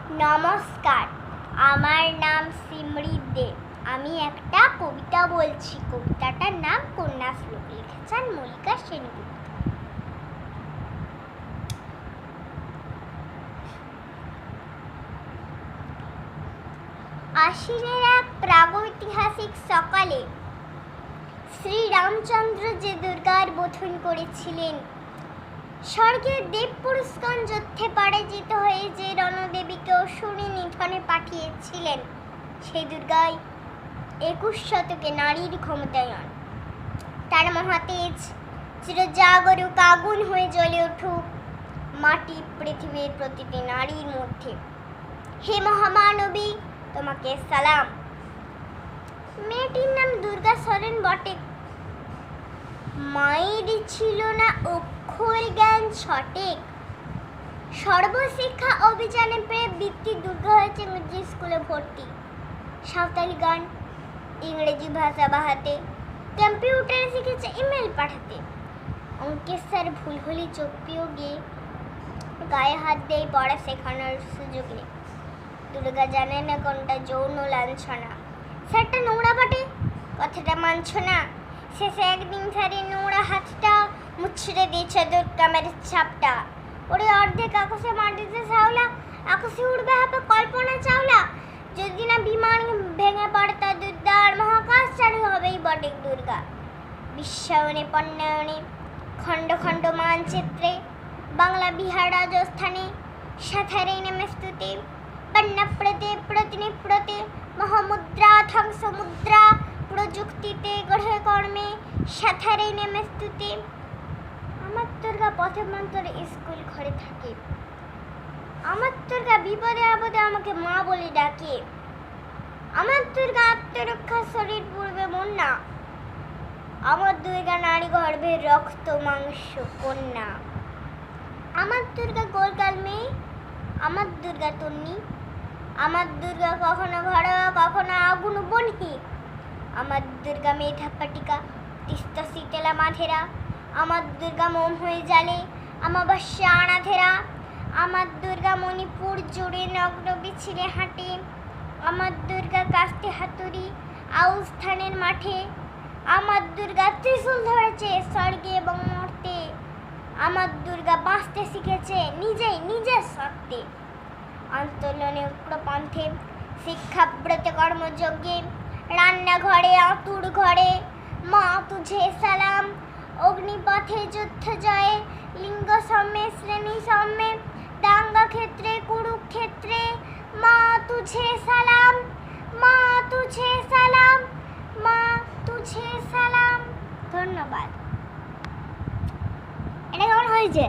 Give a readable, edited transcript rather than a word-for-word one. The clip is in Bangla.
নমস্কার, আমার নাম সিমৃত দে। আমি একটা কবিতা বলছি। কবিতাটার নাম কন্যা শ্লোক, লিখেছেন মল্লিকা সেনগুপ্ত। আশ্বিনের এক প্রাগৈতিহাসিক সকালে শ্রীরামচন্দ্র যে দুর্গার বোধন করেছিলেন, স্বর্গের দেব পুরুষগণ যুদ্ধে পরাজিত হয়ে যে রণদেবীকে অসুরী নিধনে পাঠিয়েছিলেন, সেই দুর্গাই 21 শতকে নারীর ক্ষমতায়ন। তার মহাতেজ চিরজাগরুক আগুন হয়ে জ্বলে উঠুক মাটি পৃথিবীর প্রতিটি নারীর মধ্যে। হে মহামানবী, তোমাকে সালাম। মেয়েটির নাম দুর্গা সরেন বটে, মায়ের ছিল না অক্ষর জ্ঞান সঠিক। সর্বশিক্ষা অভিযানে পেয়ে বৃত্তি দুর্গা হয়েছে ইংরেজি স্কুলে ভর্তি। সাঁওতালি গান, ইংরেজি ভাষা বাহাতে, কম্পিউটারে শিখেছে ইমেল পাঠাতে। অঙ্কের স্যার ভুল হলে চোখ পিয়েও গিয়ে গায়ে হাত দিয়ে পড়া শেখানোর সুযোগ নেই। দুর্গা জানে না কোনটা যৌন লাঞ্ছনা। স্যারটা নোংরা বটে, কথাটা মানছ না। শেষে একদিন স্যারের নোংরা হাতটা মুছড়ে দিয়েছে দুর্গামের ছাপটা। ওরে অর্ধেক আকাশে মাটিতে ছাওলা, আকাশে উড়বে হবে কল্পনা চাওলা। যদি না বিমান ভেঙে পড়তা দুর্গার, মহাকাশ চারী হবেই বটে দুর্গা। বিশ্বায়নে পণ্যায়নে খণ্ড খণ্ড মানচিত্রে বাংলা বিহার রাজস্থানে সাঁথারে নেমে স্তুতি। পণ্যপ্রতে প্রতিনিপ্রতে মহামুদ্রা ধ্বংস মুদ্রা প্রযুক্তিতে গড়ে কর্মে সাঁথারে নেমে স্তুতি। আমার দুর্গা পথে মন্তরে স্কুল ঘরে থাকে। আমার দুর্গা বিপদে আপদে আমাকে মা বলে ডাকে। আমার দুর্গা আত্মরক্ষা শরীর পূর্বে মন না। আমার দুর্গা নারী গর্ভের রক্ত মাংস কন্যা। আমার দুর্গা গোলগাল মেয়ে, আমার দুর্গা তন্নি। আমার দুর্গা কখনো ঘরোয়া কখনো আগুন বনহি। আমার দুর্গা মেধা পাটিকা তিস্তা শীতলা মাধেরা। আমার দুর্গা মোম হয়ে জালে আমাবস্যা আনাধেরা। আমার দুর্গা মণিপুর জুড়ে নগ্ন বিছিরে হাঁটে। আমার দুর্গা কাস্তে হাতুড়ি আউস স্থানের মাঠে। আমার দুর্গা ত্রিশূল ধরেছে স্বর্গে এবং মর্তে। আমার দুর্গা বাঁচতে শিখেছে নিজের সত্ত্বে। আন্দোলনে উগ্রপন্থে, শিক্ষাব্রতে কর্মযজ্ঞে, রান্নাঘরে আতুর ঘরে মা তুঝে সালাম। অগ্নিপথে যুদ্ধ জয়ে, লিঙ্গ সম্মে শ্রেণী সম্মে, দাঙ্গা ক্ষেত্রে কুরুক্ষেত্রে মা তুঝে সালাম, মা তুঝে সালাম, মা তুঝে সালাম। ধন্যবাদ। এটা কেমন হয়েছে?